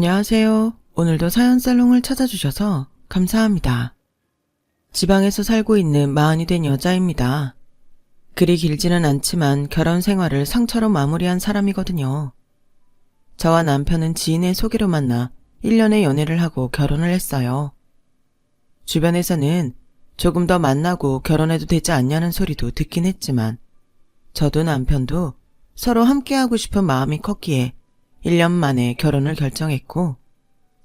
안녕하세요. 오늘도 사연살롱을 찾아주셔서 감사합니다. 지방에서 살고 있는 40이 된 여자입니다. 그리 길지는 않지만 결혼 생활을 상처로 마무리한 사람이거든요. 저와 남편은 지인의 소개로 만나 1년의 연애를 하고 결혼을 했어요. 주변에서는 조금 더 만나고 결혼해도 되지 않냐는 소리도 듣긴 했지만 저도 남편도 서로 함께하고 싶은 마음이 컸기에 1년 만에 결혼을 결정했고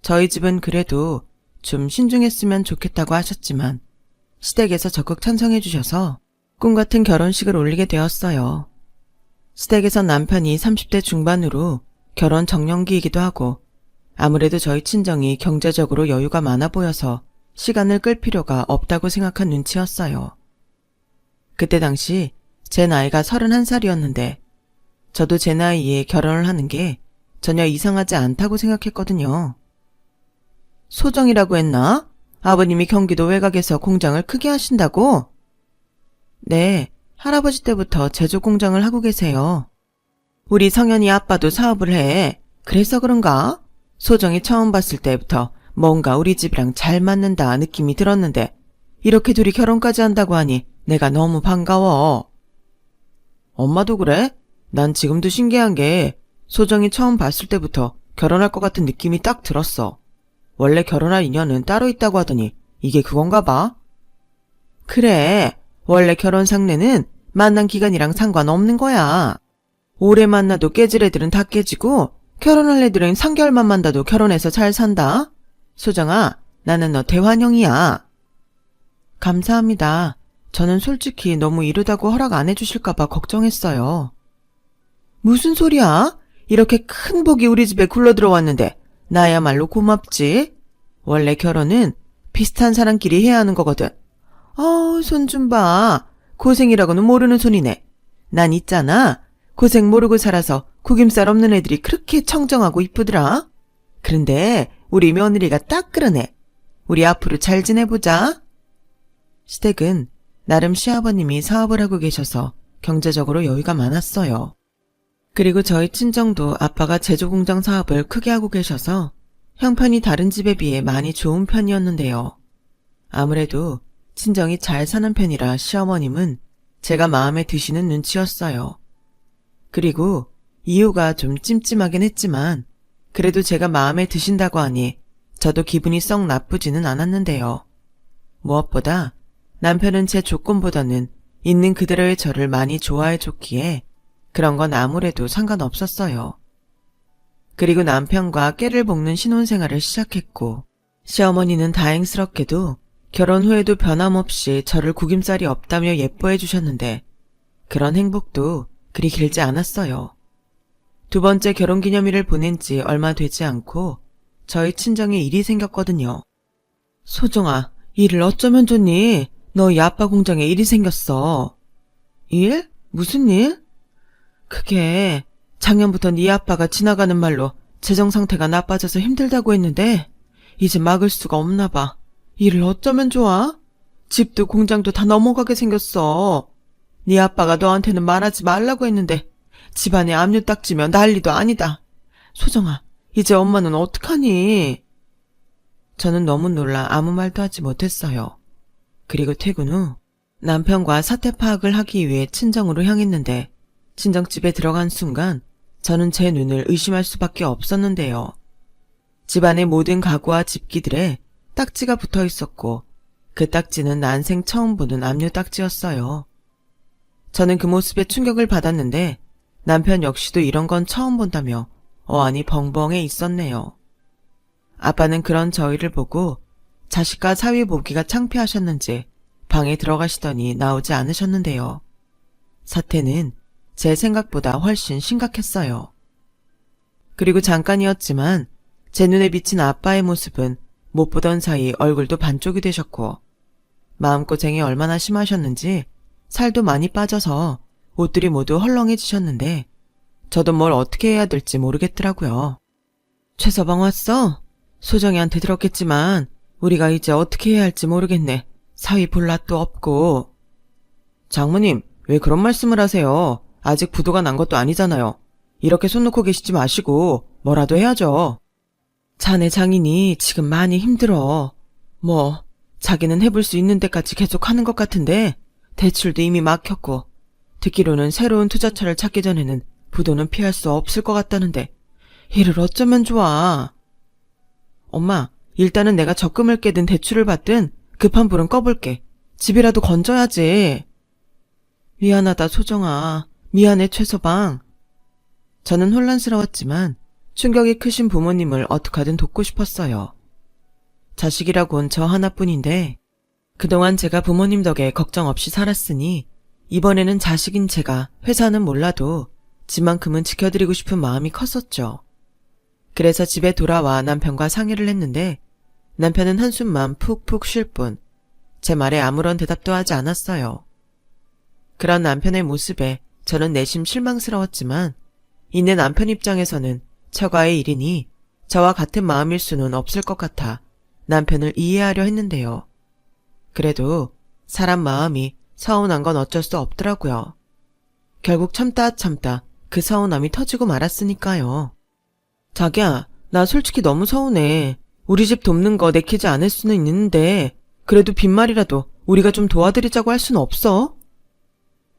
저희 집은 그래도 좀 신중했으면 좋겠다고 하셨지만 시댁에서 적극 찬성해 주셔서 꿈같은 결혼식을 올리게 되었어요. 시댁에서 남편이 30대 중반으로 결혼 정년기이기도 하고 아무래도 저희 친정이 경제적으로 여유가 많아 보여서 시간을 끌 필요가 없다고 생각한 눈치였어요. 그때 당시 제 나이가 31살이었는데 저도 제 나이에 결혼을 하는 게 전혀 이상하지 않다고 생각했거든요. 소정이라고 했나? 아버님이 경기도 외곽에서 공장을 크게 하신다고? 네, 할아버지 때부터 제조 공장을 하고 계세요. 우리 성현이 아빠도 사업을 해. 그래서 그런가? 소정이 처음 봤을 때부터 뭔가 우리 집이랑 잘 맞는다 느낌이 들었는데 이렇게 둘이 결혼까지 한다고 하니 내가 너무 반가워. 엄마도 그래? 난 지금도 신기한 게 소정이 처음 봤을 때부터 결혼할 것 같은 느낌이 딱 들었어. 원래 결혼할 인연은 따로 있다고 하더니 이게 그건가 봐? 그래, 원래 결혼 상례는 만난 기간이랑 상관없는 거야. 오래 만나도 깨질 애들은 다 깨지고 결혼할 애들은 3개월만 만나도 결혼해서 잘 산다. 소정아, 나는 너 대환영이야. 감사합니다. 저는 솔직히 너무 이르다고 허락 안 해주실까봐 걱정했어요. 무슨 소리야? 이렇게 큰 복이 우리 집에 굴러들어왔는데 나야말로 고맙지. 원래 결혼은 비슷한 사람끼리 해야 하는 거거든. 손 좀 봐. 고생이라고는 모르는 손이네. 난 있잖아. 고생 모르고 살아서 구김살 없는 애들이 그렇게 청정하고 이쁘더라. 그런데 우리 며느리가 딱 그러네. 우리 앞으로 잘 지내보자. 시댁은 나름 시아버님이 사업을 하고 계셔서 경제적으로 여유가 많았어요. 그리고 저희 친정도 아빠가 제조공장 사업을 크게 하고 계셔서 형편이 다른 집에 비해 많이 좋은 편이었는데요. 아무래도 친정이 잘 사는 편이라 시어머님은 제가 마음에 드시는 눈치였어요. 그리고 이유가 좀 찜찜하긴 했지만 그래도 제가 마음에 드신다고 하니 저도 기분이 썩 나쁘지는 않았는데요. 무엇보다 남편은 제 조건보다는 있는 그대로의 저를 많이 좋아해 줬기에 그런 건 아무래도 상관없었어요. 그리고 남편과 깨를 볶는 신혼생활을 시작했고 시어머니는 다행스럽게도 결혼 후에도 변함없이 저를 구김살이 없다며 예뻐해 주셨는데 그런 행복도 그리 길지 않았어요. 두 번째 결혼기념일을 보낸 지 얼마 되지 않고 저희 친정에 일이 생겼거든요. 소정아, 일을 어쩌면 좋니? 너희 아빠 공장에 일이 생겼어. 일? 무슨 일? 그게 작년부터 네 아빠가 지나가는 말로 재정 상태가 나빠져서 힘들다고 했는데 이제 막을 수가 없나 봐. 일을 어쩌면 좋아? 집도 공장도 다 넘어가게 생겼어. 네 아빠가 너한테는 말하지 말라고 했는데 집안에 압류 딱지면 난리도 아니다. 소정아, 이제 엄마는 어떡하니? 저는 너무 놀라 아무 말도 하지 못했어요. 그리고 퇴근 후 남편과 사태 파악을 하기 위해 친정으로 향했는데 친정집에 들어간 순간 저는 제 눈을 의심할 수밖에 없었는데요. 집안의 모든 가구와 집기들에 딱지가 붙어 있었고 그 딱지는 난생 처음 보는 압류 딱지였어요. 저는 그 모습에 충격을 받았는데 남편 역시도 이런 건 처음 본다며 어안이 벙벙해 있었네요. 아빠는 그런 저희를 보고 자식과 사위 보기가 창피하셨는지 방에 들어가시더니 나오지 않으셨는데요. 사태는 제 생각보다 훨씬 심각했어요. 그리고 잠깐이었지만 제 눈에 비친 아빠의 모습은 못 보던 사이 얼굴도 반쪽이 되셨고 마음고생이 얼마나 심하셨는지 살도 많이 빠져서 옷들이 모두 헐렁해지셨는데 저도 뭘 어떻게 해야 될지 모르겠더라고요. 최서방 왔어? 소정이한테 들었겠지만 우리가 이제 어떻게 해야 할지 모르겠네. 사위 볼 낯도 없고. 장모님, 왜 그런 말씀을 하세요? 아직 부도가 난 것도 아니잖아요. 이렇게 손 놓고 계시지 마시고 뭐라도 해야죠. 자네 장인이 지금 많이 힘들어. 뭐 자기는 해볼 수 있는 데까지 계속 하는 것 같은데 대출도 이미 막혔고 듣기로는 새로운 투자처를 찾기 전에는 부도는 피할 수 없을 것 같다는데 이를 어쩌면 좋아. 엄마, 일단은 내가 적금을 깨든 대출을 받든 급한 불은 꺼볼게. 집이라도 건져야지. 미안하다 소정아. 미안해 최서방. 저는 혼란스러웠지만 충격이 크신 부모님을 어떡하든 돕고 싶었어요. 자식이라곤 저 하나뿐인데 그동안 제가 부모님 덕에 걱정 없이 살았으니 이번에는 자식인 제가 회사는 몰라도 집만큼은 지켜드리고 싶은 마음이 컸었죠. 그래서 집에 돌아와 남편과 상의를 했는데 남편은 한숨만 푹푹 쉴 뿐 제 말에 아무런 대답도 하지 않았어요. 그런 남편의 모습에 저는 내심 실망스러웠지만 이내 남편 입장에서는 처가의 일이니 저와 같은 마음일 수는 없을 것 같아 남편을 이해하려 했는데요. 그래도 사람 마음이 서운한 건 어쩔 수 없더라고요. 결국 참다 그 서운함이 터지고 말았으니까요. 자기야, 나 솔직히 너무 서운해. 우리 집 돕는 거 내키지 않을 수는 있는데 그래도 빈말이라도 우리가 좀 도와드리자고 할 수는 없어?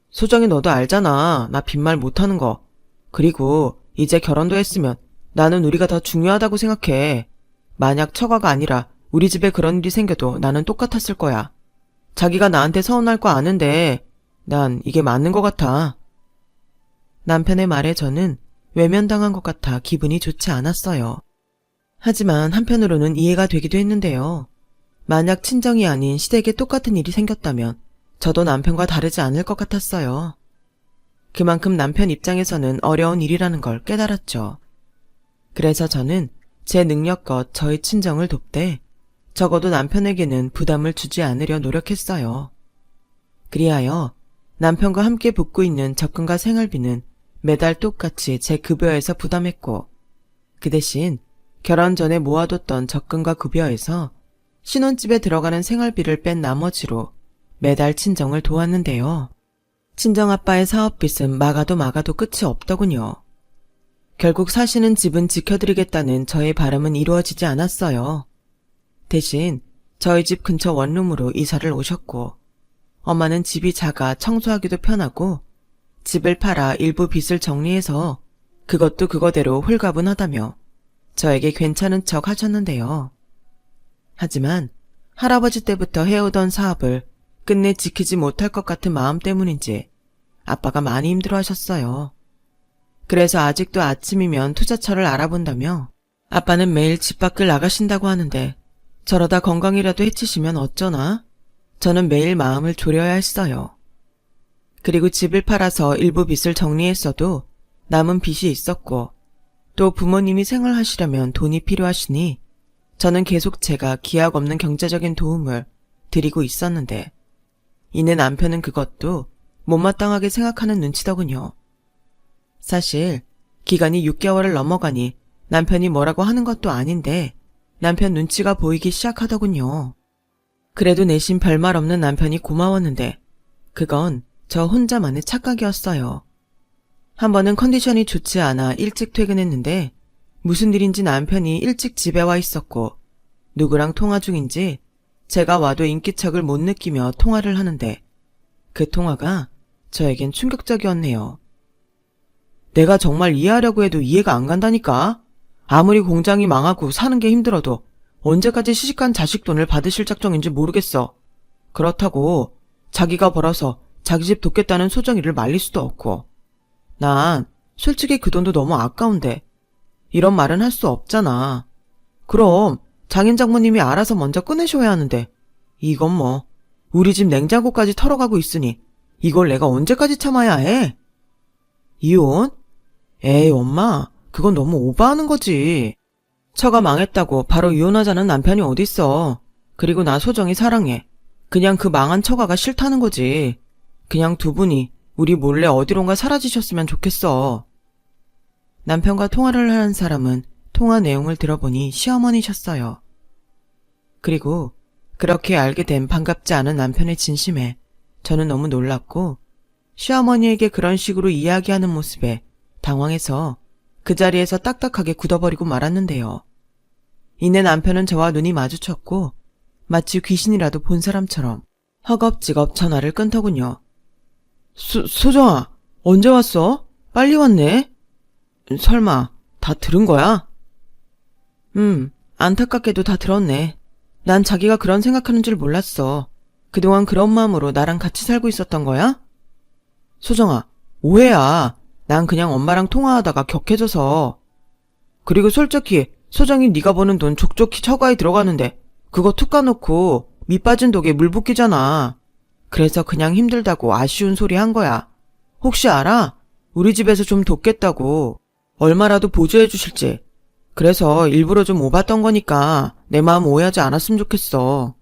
소정이 너도 알잖아. 나 빈말 못하는 거. 그리고 이제 결혼도 했으면 나는 우리가 더 중요하다고 생각해. 만약 처가가 아니라 우리 집에 그런 일이 생겨도 나는 똑같았을 거야. 자기가 나한테 서운할 거 아는데 난 이게 맞는 것 같아. 남편의 말에 저는 외면당한 것 같아 기분이 좋지 않았어요. 하지만 한편으로는 이해가 되기도 했는데요. 만약 친정이 아닌 시댁에 똑같은 일이 생겼다면 저도 남편과 다르지 않을 것 같았어요. 그만큼 남편 입장에서는 어려운 일이라는 걸 깨달았죠. 그래서 저는 제 능력껏 저희 친정을 돕되 적어도 남편에게는 부담을 주지 않으려 노력했어요. 그리하여 남편과 함께 붓고 있는 적금과 생활비는 매달 똑같이 제 급여에서 부담했고 그 대신 결혼 전에 모아뒀던 적금과 급여에서 신혼집에 들어가는 생활비를 뺀 나머지로 매달 친정을 도왔는데요. 친정아빠의 사업빚은 막아도 끝이 없더군요. 결국 사시는 집은 지켜드리겠다는 저의 바람은 이루어지지 않았어요. 대신 저희 집 근처 원룸으로 이사를 오셨고 엄마는 집이 작아 청소하기도 편하고 집을 팔아 일부 빚을 정리해서 그것도 그거대로 홀가분하다며 저에게 괜찮은 척 하셨는데요. 하지만 할아버지 때부터 해오던 사업을 끝내 지키지 못할 것 같은 마음 때문인지 아빠가 많이 힘들어하셨어요. 그래서 아직도 아침이면 투자처를 알아본다며 아빠는 매일 집 밖을 나가신다고 하는데 저러다 건강이라도 해치시면 어쩌나? 저는 매일 마음을 졸여야 했어요. 그리고 집을 팔아서 일부 빚을 정리했어도 남은 빚이 있었고 또 부모님이 생활하시려면 돈이 필요하시니 저는 계속 제가 기약 없는 경제적인 도움을 드리고 있었는데 이내 남편은 그것도 못마땅하게 생각하는 눈치더군요. 사실 기간이 6개월을 넘어가니 남편이 뭐라고 하는 것도 아닌데 남편 눈치가 보이기 시작하더군요. 그래도 내심 별말 없는 남편이 고마웠는데 그건 저 혼자만의 착각이었어요. 한 번은 컨디션이 좋지 않아 일찍 퇴근했는데 무슨 일인지 남편이 일찍 집에 와 있었고 누구랑 통화 중인지 제가 와도 인기척을 못 느끼며 통화를 하는데 그 통화가 저에겐 충격적이었네요. 내가 정말 이해하려고 해도 이해가 안 간다니까. 아무리 공장이 망하고 사는 게 힘들어도 언제까지 시집간 자식 돈을 받으실 작정인지 모르겠어. 그렇다고 자기가 벌어서 자기 집 돕겠다는 소정이를 말릴 수도 없고 난 솔직히 그 돈도 너무 아까운데 이런 말은 할 수 없잖아. 그럼 장인 장모님이 알아서 먼저 끊으셔야 하는데 이건 뭐 우리 집 냉장고까지 털어가고 있으니 이걸 내가 언제까지 참아야 해? 이혼? 에이 엄마 그건 너무 오버하는 거지. 처가 망했다고 바로 이혼하자는 남편이 어딨어. 그리고 나 소정이 사랑해. 그냥 그 망한 처가가 싫다는 거지. 그냥 두 분이 우리 몰래 어디론가 사라지셨으면 좋겠어. 남편과 통화를 하는 사람은 통화 내용을 들어보니 시어머니셨어요. 그리고 그렇게 알게 된 반갑지 않은 남편의 진심에 저는 너무 놀랐고 시어머니에게 그런 식으로 이야기하는 모습에 당황해서 그 자리에서 딱딱하게 굳어버리고 말았는데요. 이내 남편은 저와 눈이 마주쳤고 마치 귀신이라도 본 사람처럼 허겁지겁 전화를 끊더군요. 소정아, 언제 왔어? 빨리 왔네? 설마 다 들은 거야? 안타깝게도 다 들었네. 난 자기가 그런 생각하는 줄 몰랐어. 그동안 그런 마음으로 나랑 같이 살고 있었던 거야? 소정아, 오해야. 난 그냥 엄마랑 통화하다가 격해져서. 그리고 솔직히 소정이 네가 버는 돈 족족히 처가에 들어가는데 그거 툭 까놓고 밑 빠진 독에 물 붓기잖아. 그래서 그냥 힘들다고 아쉬운 소리 한 거야. 혹시 알아? 우리 집에서 좀 돕겠다고 얼마라도 보조해 주실지. 그래서 일부러 좀 오봤던 거니까 내 마음 오해하지 않았으면 좋겠어.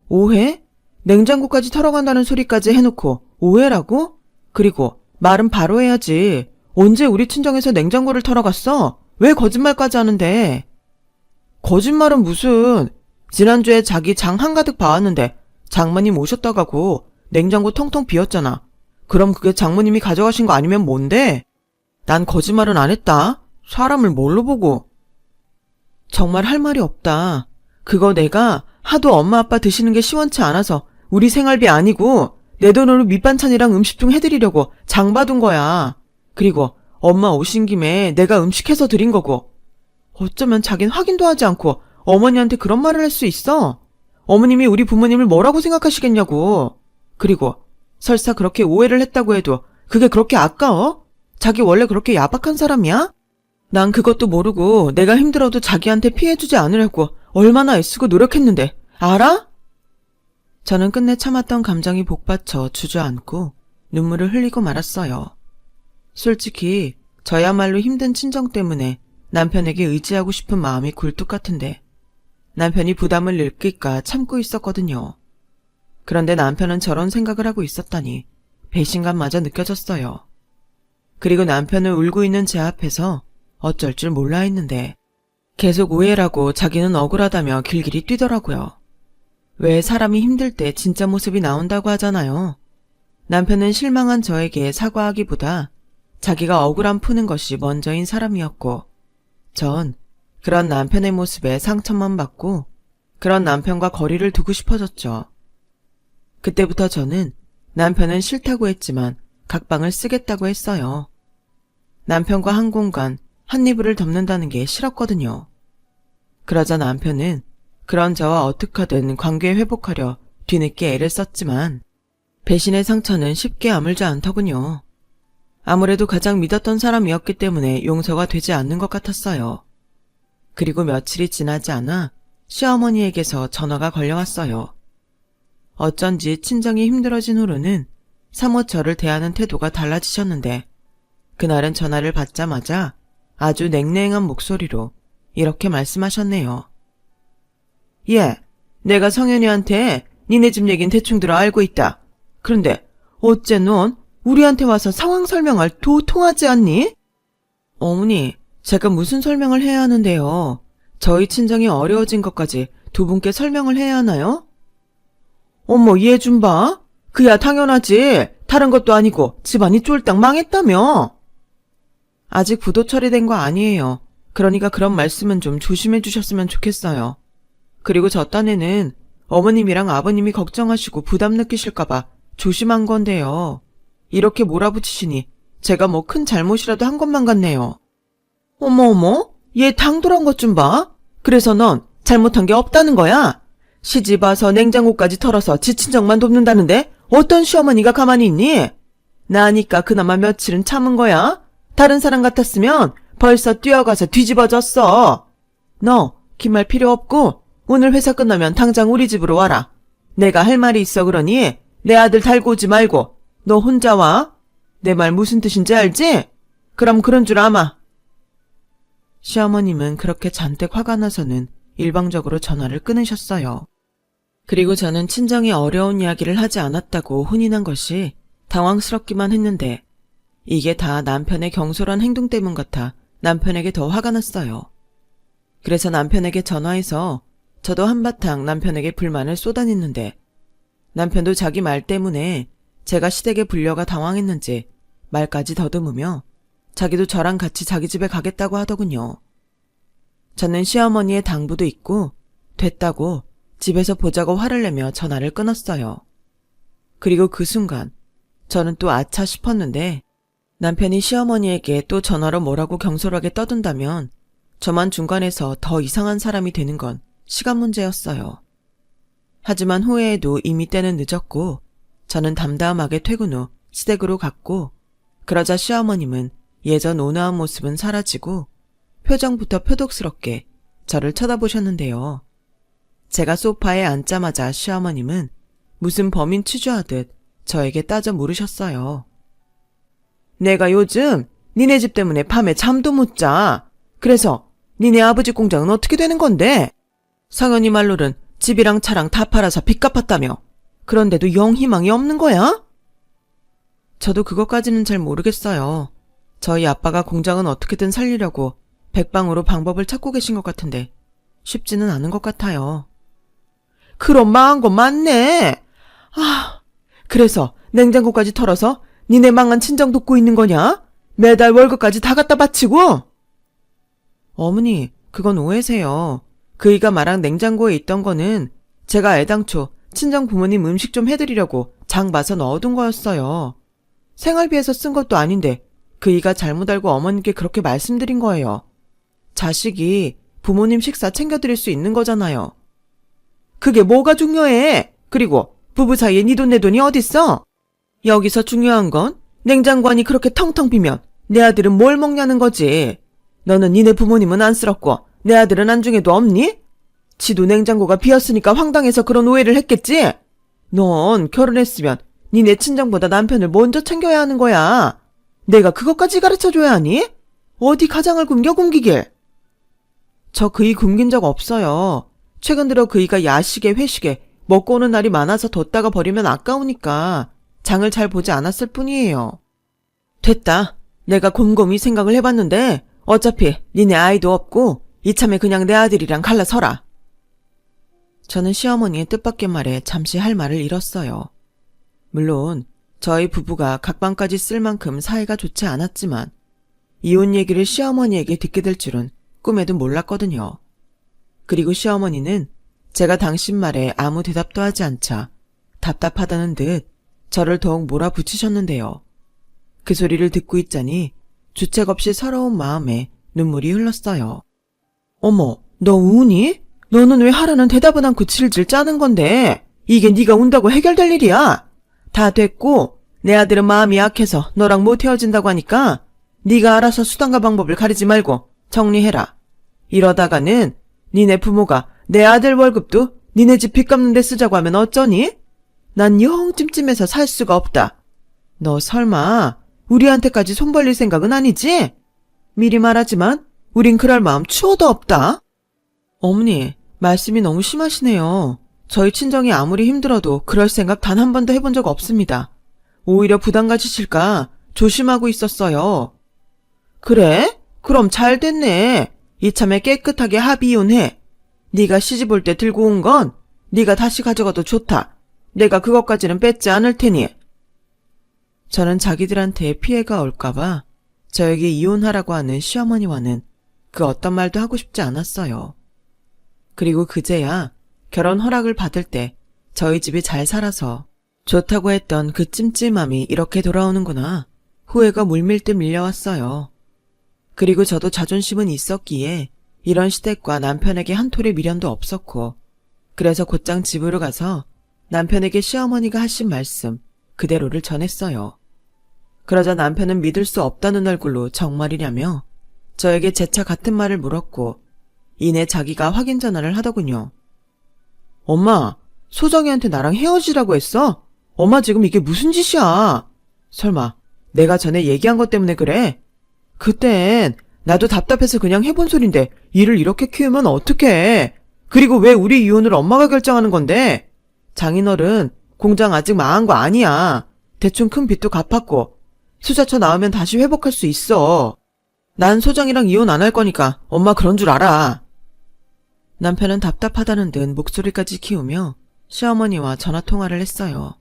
오해? 냉장고까지 털어간다는 소리까지 해놓고 오해라고? 그리고 말은 바로 해야지. 언제 우리 친정에서 냉장고를 털어갔어? 왜 거짓말까지 하는데? 거짓말은 무슨. 지난주에 자기 장 한가득 봐왔는데 장모님 오셨다 가고 냉장고 텅텅 비었잖아. 그럼 그게 장모님이 가져가신 거 아니면 뭔데? 난 거짓말은 안 했다. 사람을 뭘로 보고. 정말 할 말이 없다. 그거 내가 하도 엄마 아빠 드시는 게 시원치 않아서 우리 생활비 아니고 내 돈으로 밑반찬이랑 음식 좀 해드리려고 장 봐둔 거야. 그리고 엄마 오신 김에 내가 음식 해서 드린 거고. 어쩌면 자긴 확인도 하지 않고 어머니한테 그런 말을 할 수 있어? 어머님이 우리 부모님을 뭐라고 생각하시겠냐고. 그리고 설사 그렇게 오해를 했다고 해도 그게 그렇게 아까워? 자기 원래 그렇게 야박한 사람이야? 난 그것도 모르고 내가 힘들어도 자기한테 피해주지 않으려고 얼마나 애쓰고 노력했는데 알아? 저는 끝내 참았던 감정이 복받쳐 주저앉고 눈물을 흘리고 말았어요. 솔직히 저야말로 힘든 친정 때문에 남편에게 의지하고 싶은 마음이 굴뚝 같은데 남편이 부담을 느낄까 참고 있었거든요. 그런데 남편은 저런 생각을 하고 있었다니 배신감마저 느껴졌어요. 그리고 남편은 울고 있는 제 앞에서 어쩔 줄 몰라 했는데 계속 오해라고 자기는 억울하다며 길길이 뛰더라고요. 왜 사람이 힘들 때 진짜 모습이 나온다고 하잖아요. 남편은 실망한 저에게 사과하기보다 자기가 억울함 푸는 것이 먼저인 사람이었고 전 그런 남편의 모습에 상처만 받고 그런 남편과 거리를 두고 싶어졌죠. 그때부터 저는 남편은 싫다고 했지만 각방을 쓰겠다고 했어요. 남편과 한 공간, 한 이불을 덮는다는 게 싫었거든요. 그러자 남편은 그런 저와 어떻게든 관계 회복하려 뒤늦게 애를 썼지만 배신의 상처는 쉽게 아물지 않더군요. 아무래도 가장 믿었던 사람이었기 때문에 용서가 되지 않는 것 같았어요. 그리고 며칠이 지나지 않아 시어머니에게서 전화가 걸려왔어요. 어쩐지 친정이 힘들어진 후로는 사뭇 저를 대하는 태도가 달라지셨는데 그날은 전화를 받자마자 아주 냉랭한 목소리로 이렇게 말씀하셨네요. 예, 내가 성현이한테 니네 집 얘긴 대충 들어 알고 있다. 그런데 어째 넌 우리한테 와서 상황 설명할 도통하지 않니? 어머니, 제가 무슨 설명을 해야 하는데요. 저희 친정이 어려워진 것까지 두 분께 설명을 해야 하나요? 어머, 얘 좀 봐. 그야 당연하지. 다른 것도 아니고 집안이 쫄딱 망했다며. 아직 부도 처리된 거 아니에요. 그러니까 그런 말씀은 좀 조심해 주셨으면 좋겠어요. 그리고 저 딴에는 어머님이랑 아버님이 걱정하시고 부담 느끼실까봐 조심한 건데요. 이렇게 몰아붙이시니 제가 뭐 큰 잘못이라도 한 것만 같네요. 어머, 얘 당돌한 것 좀 봐. 그래서 넌 잘못한 게 없다는 거야? 시집 와서 냉장고까지 털어서 지 친정만 돕는다는데 어떤 시어머니가 가만히 있니? 나니까 그나마 며칠은 참은 거야. 다른 사람 같았으면 벌써 뛰어가서 뒤집어졌어. 너 긴 말 필요 없고 오늘 회사 끝나면 당장 우리 집으로 와라. 내가 할 말이 있어 그러니 내 아들 달고 오지 말고 너 혼자 와. 내 말 무슨 뜻인지 알지? 그럼 그런 줄 아마. 시어머님은 그렇게 잔뜩 화가 나서는 일방적으로 전화를 끊으셨어요. 그리고 저는 친정이 어려운 이야기를 하지 않았다고 혼이 난 것이 당황스럽기만 했는데 이게 다 남편의 경솔한 행동 때문 같아 남편에게 더 화가 났어요. 그래서 남편에게 전화해서 저도 한바탕 남편에게 불만을 쏟아냈는데 남편도 자기 말 때문에 제가 시댁에 불려가 당황했는지 말까지 더듬으며 자기도 저랑 같이 자기 집에 가겠다고 하더군요. 저는 시어머니의 당부도 있고 됐다고 집에서 보자고 화를 내며 전화를 끊었어요. 그리고 그 순간 저는 또 아차 싶었는데 남편이 시어머니에게 또 전화로 뭐라고 경솔하게 떠든다면 저만 중간에서 더 이상한 사람이 되는 건 시간 문제였어요. 하지만 후회해도 이미 때는 늦었고 저는 담담하게 퇴근 후 시댁으로 갔고 그러자 시어머님은 예전 온화한 모습은 사라지고 표정부터 표독스럽게 저를 쳐다보셨는데요. 제가 소파에 앉자마자 시어머님은 무슨 범인 취조하듯 저에게 따져 물으셨어요. 내가 요즘 니네 집 때문에 밤에 잠도 못 자. 그래서 니네 아버지 공장은 어떻게 되는 건데? 성현이 말로는 집이랑 차랑 다 팔아서 빚 갚았다며. 그런데도 영 희망이 없는 거야? 저도 그것까지는 잘 모르겠어요. 저희 아빠가 공장은 어떻게든 살리려고 백방으로 방법을 찾고 계신 것 같은데 쉽지는 않은 것 같아요. 그럼 망한 거 맞네. 그래서 냉장고까지 털어서 니네 망한 친정 돕고 있는 거냐? 매달 월급까지 다 갖다 바치고? 어머니, 그건 오해세요. 그이가 말한 냉장고에 있던 거는 제가 애당초 친정 부모님 음식 좀 해드리려고 장 봐서 넣어둔 거였어요. 생활비에서 쓴 것도 아닌데 그이가 잘못 알고 어머님께 그렇게 말씀드린 거예요. 자식이 부모님 식사 챙겨드릴 수 있는 거잖아요. 그게 뭐가 중요해? 그리고 부부 사이에 니 돈 내 돈이 어딨어? 여기서 중요한 건 냉장고 안이 그렇게 텅텅 비면 내 아들은 뭘 먹냐는 거지. 너는 니네 부모님은 안쓰럽고 내 아들은 안중에도 없니? 지도 냉장고가 비었으니까 황당해서 그런 오해를 했겠지? 넌 결혼했으면 니네 친정보다 남편을 먼저 챙겨야 하는 거야. 내가 그것까지 가르쳐줘야 하니? 어디 가장을 굶기길. 저 그이 굶긴 적 없어요. 최근 들어 그이가 야식에 회식에 먹고 오는 날이 많아서 뒀다가 버리면 아까우니까 장을 잘 보지 않았을 뿐이에요. 됐다. 내가 곰곰이 생각을 해봤는데 어차피 니네 아이도 없고 이참에 그냥 내 아들이랑 갈라서라. 저는 시어머니의 뜻밖의 말에 잠시 할 말을 잃었어요. 물론 저희 부부가 각방까지 쓸 만큼 사이가 좋지 않았지만 이혼 얘기를 시어머니에게 듣게 될 줄은 꿈에도 몰랐거든요. 그리고 시어머니는 제가 당신 말에 아무 대답도 하지 않자 답답하다는 듯 저를 더욱 몰아붙이셨는데요. 그 소리를 듣고 있자니 주책 없이 서러운 마음에 눈물이 흘렀어요. 어머, 너 우니? 너는 왜 하라는 대답은 않고 질질 짜는 건데 이게 네가 운다고 해결될 일이야? 다 됐고 내 아들은 마음이 약해서 너랑 못 헤어진다고 하니까 네가 알아서 수단과 방법을 가리지 말고 정리해라. 이러다가는 니네 부모가 내 아들 월급도 니네 집 빚 갚는 데 쓰자고 하면 어쩌니? 난 영 찜찜해서 살 수가 없다. 너 설마 우리한테까지 손 벌릴 생각은 아니지? 미리 말하지만 우린 그럴 마음 추호도 없다. 어머니, 말씀이 너무 심하시네요. 저희 친정이 아무리 힘들어도 그럴 생각 단 한 번도 해본 적 없습니다. 오히려 부담 가지실까 조심하고 있었어요. 그래? 그럼 잘 됐네. 이참에 깨끗하게 합의 이혼해. 네가 시집 올 때 들고 온 건 네가 다시 가져가도 좋다. 내가 그것까지는 뺏지 않을 테니. 저는 자기들한테 피해가 올까봐 저에게 이혼하라고 하는 시어머니와는 그 어떤 말도 하고 싶지 않았어요. 그리고 그제야 결혼 허락을 받을 때 저희 집이 잘 살아서 좋다고 했던 그 찜찜함이 이렇게 돌아오는구나. 후회가 물밀듯 밀려왔어요. 그리고 저도 자존심은 있었기에 이런 시댁과 남편에게 한 톨의 미련도 없었고 그래서 곧장 집으로 가서 남편에게 시어머니가 하신 말씀 그대로를 전했어요. 그러자 남편은 믿을 수 없다는 얼굴로 정말이냐며 저에게 재차 같은 말을 물었고 이내 자기가 확인 전화를 하더군요. 엄마, 소정이한테 나랑 헤어지라고 했어? 엄마 지금 이게 무슨 짓이야? 설마 내가 전에 얘기한 것 때문에 그래? 그땐 나도 답답해서 그냥 해본 소린데 일을 이렇게 키우면 어떡해? 그리고 왜 우리 이혼을 엄마가 결정하는 건데? 장인어른 공장 아직 망한 거 아니야. 대충 큰 빚도 갚았고 수자처 나오면 다시 회복할 수 있어. 난 소정이랑 이혼 안 할 거니까 엄마 그런 줄 알아. 남편은 답답하다는 듯 목소리까지 키우며 시어머니와 전화통화를 했어요.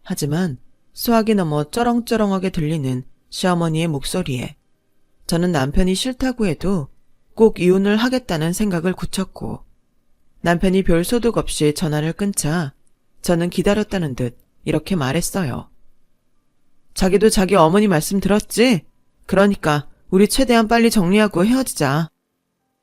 하지만 수화기 넘어 쩌렁쩌렁하게 들리는 시어머니의 목소리에 저는 남편이 싫다고 해도 꼭 이혼을 하겠다는 생각을 굳혔고, 남편이 별 소득 없이 전화를 끊자 저는 기다렸다는 듯 이렇게 말했어요. 자기도 자기 어머니 말씀 들었지? 그러니까 우리 최대한 빨리 정리하고 헤어지자.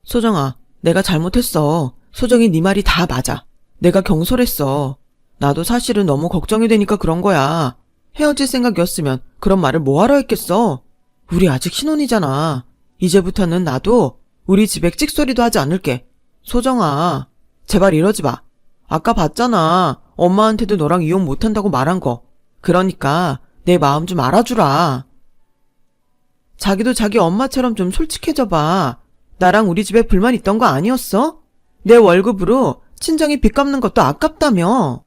소정아, 내가 잘못했어. 소정이 네 말이 다 맞아. 내가 경솔했어. 나도 사실은 너무 걱정이 되니까 그런 거야. 헤어질 생각이었으면 그런 말을 뭐하러 했겠어. 우리 아직 신혼이잖아. 이제부터는 나도 우리 집에 찍소리도 하지 않을게. 소정아, 제발 이러지 마. 아까 봤잖아. 엄마한테도 너랑 이혼 못한다고 말한 거. 그러니까 내 마음 좀 알아주라. 자기도 자기 엄마처럼 좀 솔직해져 봐. 나랑 우리 집에 불만 있던 거 아니었어? 내 월급으로 친정이 빚 갚는 것도 아깝다며.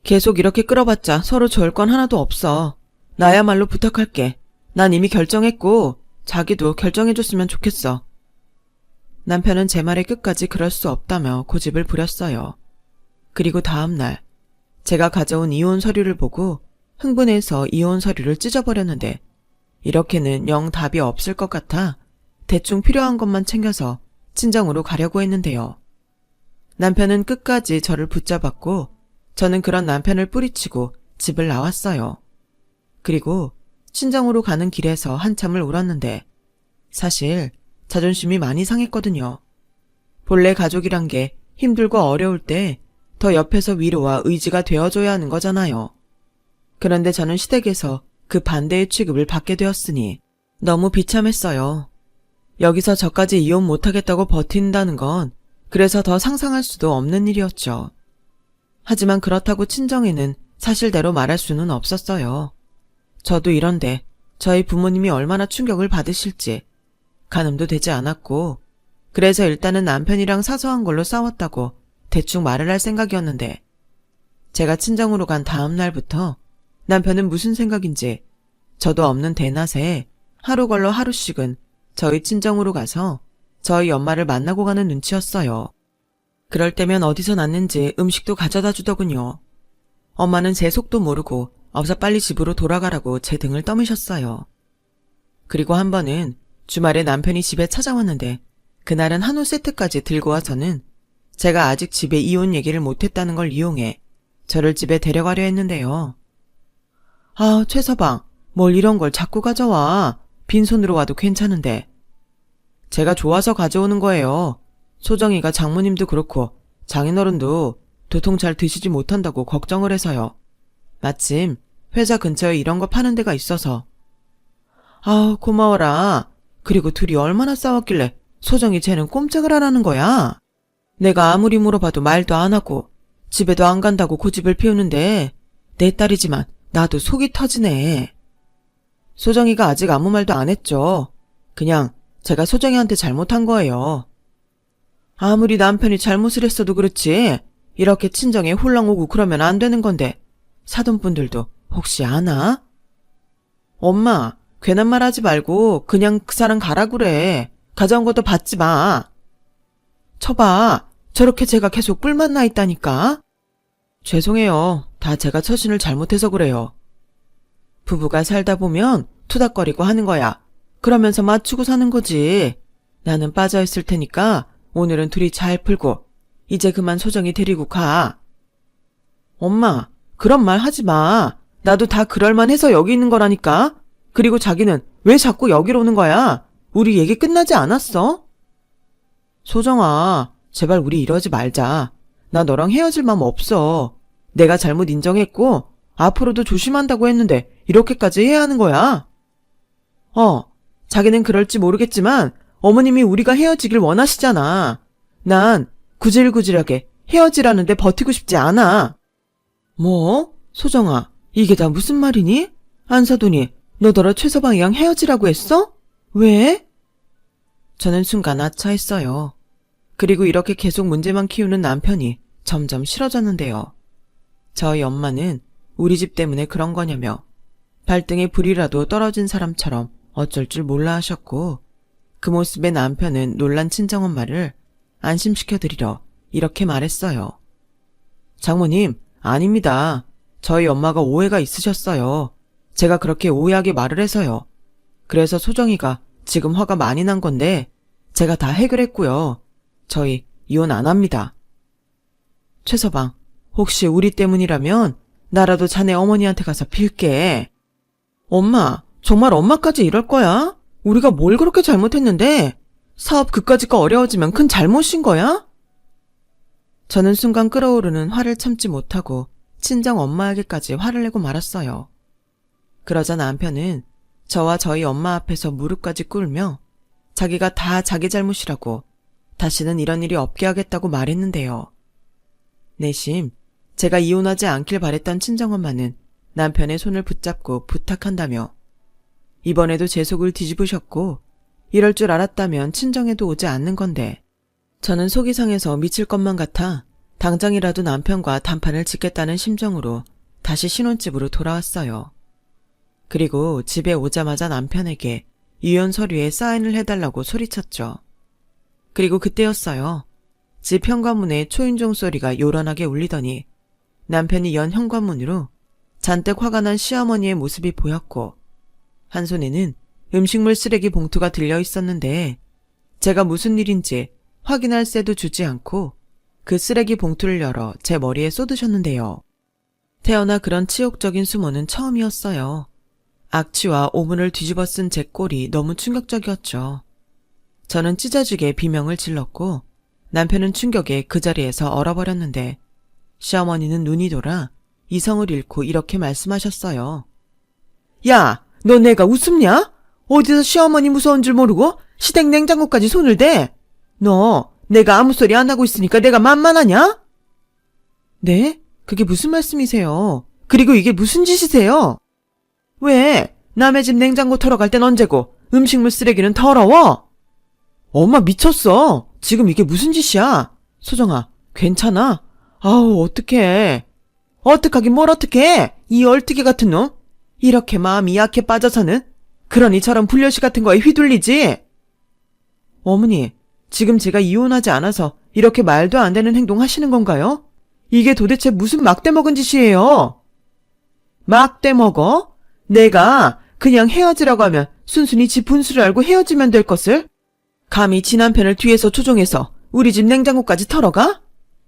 계속 이렇게 끌어봤자 서로 좋을 건 하나도 없어. 나야말로 부탁할게. 난 이미 결정했고 자기도 결정해줬으면 좋겠어. 남편은 제 말에 끝까지 그럴 수 없다며 고집을 부렸어요. 그리고 다음 날 제가 가져온 이혼 서류를 보고 흥분해서 이혼 서류를 찢어버렸는데 이렇게는 영 답이 없을 것 같아 대충 필요한 것만 챙겨서 친정으로 가려고 했는데요. 남편은 끝까지 저를 붙잡았고 저는 그런 남편을 뿌리치고 집을 나왔어요. 그리고 친정으로 가는 길에서 한참을 울었는데 사실 자존심이 많이 상했거든요. 본래 가족이란 게 힘들고 어려울 때 더 옆에서 위로와 의지가 되어줘야 하는 거잖아요. 그런데 저는 시댁에서 그 반대의 취급을 받게 되었으니 너무 비참했어요. 여기서 저까지 이혼 못하겠다고 버틴다는 건 그래서 더 상상할 수도 없는 일이었죠. 하지만 그렇다고 친정에는 사실대로 말할 수는 없었어요. 저도 이런데 저희 부모님이 얼마나 충격을 받으실지 가늠도 되지 않았고 그래서 일단은 남편이랑 사소한 걸로 싸웠다고 대충 말을 할 생각이었는데 제가 친정으로 간 다음 날부터 남편은 무슨 생각인지 저도 없는 대낮에 하루 걸러 하루씩은 저희 친정으로 가서 저희 엄마를 만나고 가는 눈치였어요. 그럴 때면 어디서 났는지 음식도 가져다 주더군요. 엄마는 제 속도 모르고 어서 빨리 집으로 돌아가라고 제 등을 떠미셨어요. 그리고 한 번은 주말에 남편이 집에 찾아왔는데 그날은 한우 세트까지 들고 와서는 제가 아직 집에 이혼 얘기를 못했다는 걸 이용해 저를 집에 데려가려 했는데요. 아, 최서방, 뭘 이런 걸 자꾸 가져와. 빈손으로 와도 괜찮은데. 제가 좋아서 가져오는 거예요. 소정이가 장모님도 그렇고 장인어른도 도통 잘 드시지 못한다고 걱정을 해서요. 마침 회사 근처에 이런 거 파는 데가 있어서. 아우, 고마워라. 그리고 둘이 얼마나 싸웠길래 소정이 쟤는 꼼짝을 안 하는 거야? 내가 아무리 물어봐도 말도 안 하고 집에도 안 간다고 고집을 피우는데 내 딸이지만 나도 속이 터지네. 소정이가 아직 아무 말도 안 했죠. 그냥 제가 소정이한테 잘못한 거예요. 아무리 남편이 잘못을 했어도 그렇지 이렇게 친정에 홀랑 오고 그러면 안 되는 건데 사돈분들도 혹시 아나? 엄마, 괜한 말 하지 말고 그냥 그 사람 가라 그래. 가져온 것도 받지 마. 쳐봐. 저렇게 제가 계속 뿔만 나 있다니까. 죄송해요. 다 제가 처신을 잘못해서 그래요. 부부가 살다 보면 투닥거리고 하는 거야. 그러면서 맞추고 사는 거지. 나는 빠져있을 테니까 오늘은 둘이 잘 풀고 이제 그만 소정이 데리고 가. 엄마, 그런 말 하지 마. 나도 다 그럴만해서 여기 있는 거라니까. 그리고 자기는 왜 자꾸 여기로 오는 거야? 우리 얘기 끝나지 않았어? 소정아, 제발 우리 이러지 말자. 나 너랑 헤어질 마음 없어. 내가 잘못 인정했고 앞으로도 조심한다고 했는데 이렇게까지 해야 하는 거야? 자기는 그럴지 모르겠지만 어머님이 우리가 헤어지길 원하시잖아. 난 구질구질하게 헤어지라는데 버티고 싶지 않아. 뭐? 소정아, 이게 다 무슨 말이니? 안사돈이 너더러 최서방이랑 헤어지라고 했어? 왜? 저는 순간 아차했어요. 그리고 이렇게 계속 문제만 키우는 남편이 점점 싫어졌는데요. 저희 엄마는 우리 집 때문에 그런 거냐며 발등에 불이라도 떨어진 사람처럼 어쩔 줄 몰라 하셨고 그 모습에 남편은 놀란 친정엄마를 안심시켜드리러 이렇게 말했어요. 장모님, 아닙니다. 저희 엄마가 오해가 있으셨어요. 제가 그렇게 오해하게 말을 해서요. 그래서 소정이가 지금 화가 많이 난 건데 제가 다 해결했고요. 저희 이혼 안 합니다. 최서방, 혹시 우리 때문이라면 나라도 자네 어머니한테 가서 빌게. 엄마, 정말 엄마까지 이럴 거야? 우리가 뭘 그렇게 잘못했는데? 사업 그까짓 거 어려워지면 큰 잘못인 거야? 저는 순간 끓어오르는 화를 참지 못하고 친정 엄마에게까지 화를 내고 말았어요. 그러자 남편은 저와 저희 엄마 앞에서 무릎까지 꿇으며 자기가 다 자기 잘못이라고 다시는 이런 일이 없게 하겠다고 말했는데요. 내심 제가 이혼하지 않길 바랬던 친정엄마는 남편의 손을 붙잡고 부탁한다며 이번에도 제 속을 뒤집으셨고 이럴 줄 알았다면 친정에도 오지 않는 건데 저는 속이 상해서 미칠 것만 같아 당장이라도 남편과 단판을 짓겠다는 심정으로 다시 신혼집으로 돌아왔어요. 그리고 집에 오자마자 남편에게 이혼 서류에 사인을 해달라고 소리쳤죠. 그리고 그때였어요. 집 현관문에 초인종 소리가 요란하게 울리더니 남편이 연 현관문으로 잔뜩 화가 난 시어머니의 모습이 보였고 한 손에는 음식물 쓰레기 봉투가 들려 있었는데 제가 무슨 일인지 확인할 새도 주지 않고 그 쓰레기 봉투를 열어 제 머리에 쏟으셨는데요. 태어나 그런 치욕적인 수모는 처음이었어요. 악취와 오문을 뒤집어 쓴 제 꼴이 너무 충격적이었죠. 저는 찢어지게 비명을 질렀고 남편은 충격에 그 자리에서 얼어버렸는데 시어머니는 눈이 돌아 이성을 잃고 이렇게 말씀하셨어요. 야, 너 내가 우습냐? 어디서 시어머니 무서운 줄 모르고 시댁 냉장고까지 손을 대? 너 내가 아무 소리 안 하고 있으니까 내가 만만하냐? 네? 그게 무슨 말씀이세요? 그리고 이게 무슨 짓이세요? 왜? 남의 집 냉장고 털어갈 땐 언제고 음식물 쓰레기는 더러워? 엄마 미쳤어. 지금 이게 무슨 짓이야? 소정아, 괜찮아? 아우, 어떡해. 어떡하긴 뭘 어떡해. 이 얼뜨기 같은 놈. 이렇게 마음이 약해 빠져서는 그러니 저런 불려시 같은 거에 휘둘리지. 어머니, 지금 제가 이혼하지 않아서 이렇게 말도 안 되는 행동 하시는 건가요? 이게 도대체 무슨 막대 먹은 짓이에요? 막대 먹어? 내가 그냥 헤어지라고 하면 순순히 지 분수를 알고 헤어지면 될 것을? 감히 지 남편을 뒤에서 조종해서 우리 집 냉장고까지 털어가?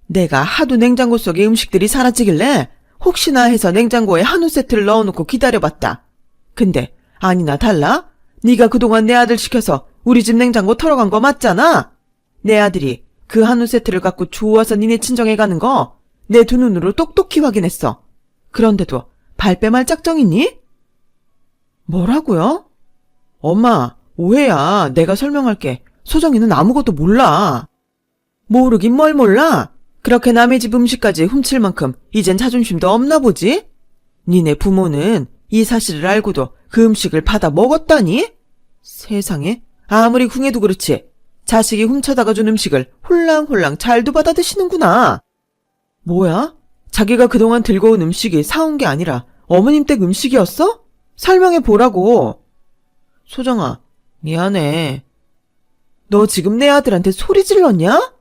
내가 하도 냉장고 속에 음식들이 사라지길래 혹시나 해서 냉장고에 한우 세트를 넣어놓고 기다려봤다. 근데 아니나 달라? 네가 그동안 내 아들 시켜서 우리 집 냉장고 털어간 거 맞잖아? 내 아들이 그 한우 세트를 갖고 좋아서 니네 친정에 가는 거 내 두 눈으로 똑똑히 확인했어. 그런데도 발뺌할 작정이니? 뭐라고요? 엄마, 오해야. 내가 설명할게. 소정이는 아무것도 몰라. 모르긴 뭘 몰라? 그렇게 남의 집 음식까지 훔칠 만큼 이젠 자존심도 없나 보지? 니네 부모는 이 사실을 알고도 그 음식을 받아 먹었다니? 세상에, 아무리 궁해도 그렇지 자식이 훔쳐다가 준 음식을 홀랑홀랑 잘도 받아 드시는구나. 뭐야? 자기가 그동안 들고 온 음식이 사온 게 아니라 어머님 댁 음식이었어? 설명해 보라고. 소정아, 미안해. 너 지금 내 아들한테 소리 질렀냐?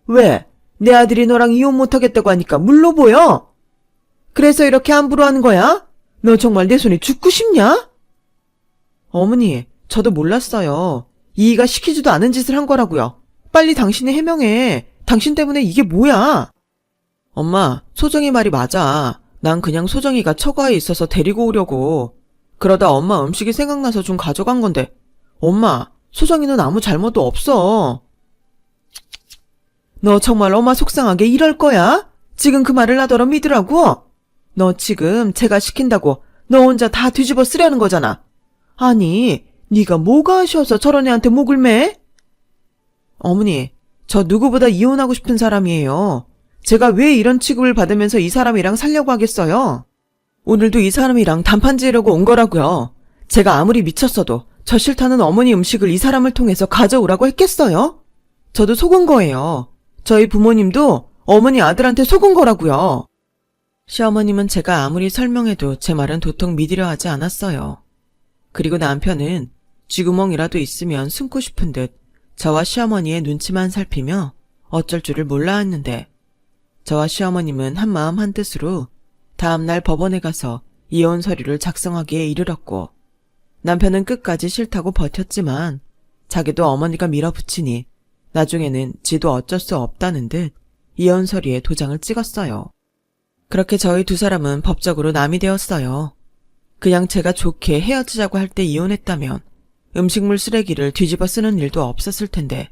왜? 내 아들이 너랑 이혼 못하겠다고 하니까 물로 보여? 그래서 이렇게 함부로 하는 거야? 너 정말 내 손에 죽고 싶냐? 어머니, 저도 몰랐어요. 이이가 시키지도 않은 짓을 한 거라고요. 빨리 당신이 해명해. 당신 때문에 이게 뭐야? 엄마, 소정이 말이 맞아. 난 그냥 소정이가 처가에 있어서 데리고 오려고. 그러다 엄마 음식이 생각나서 좀 가져간 건데. 엄마, 소정이는 아무 잘못도 없어. 너 정말 엄마 속상하게 이럴 거야? 지금 그 말을 나더러 믿으라고? 너 지금 제가 시킨다고 너 혼자 다 뒤집어 쓰려는 거잖아. 아니, 네가 뭐가 아쉬워서 저런 애한테 목을 매? 어머니, 저 누구보다 이혼하고 싶은 사람이에요. 제가 왜 이런 취급을 받으면서 이 사람이랑 살려고 하겠어요? 오늘도 이 사람이랑 단판 지으려고 온 거라고요. 제가 아무리 미쳤어도 저 싫다는 어머니 음식을 이 사람을 통해서 가져오라고 했겠어요? 저도 속은 거예요. 저희 부모님도 어머니 아들한테 속은 거라고요. 시어머님은 제가 아무리 설명해도 제 말은 도통 믿으려 하지 않았어요. 그리고 남편은 쥐구멍이라도 있으면 숨고 싶은 듯 저와 시어머니의 눈치만 살피며 어쩔 줄을 몰라 했는데 저와 시어머님은 한마음 한뜻으로 다음날 법원에 가서 이혼 서류를 작성하기에 이르렀고 남편은 끝까지 싫다고 버텼지만 자기도 어머니가 밀어붙이니 나중에는 지도 어쩔 수 없다는 듯 이혼 서류에 도장을 찍었어요. 그렇게 저희 두 사람은 법적으로 남이 되었어요. 그냥 제가 좋게 헤어지자고 할 때 이혼했다면 음식물 쓰레기를 뒤집어 쓰는 일도 없었을 텐데,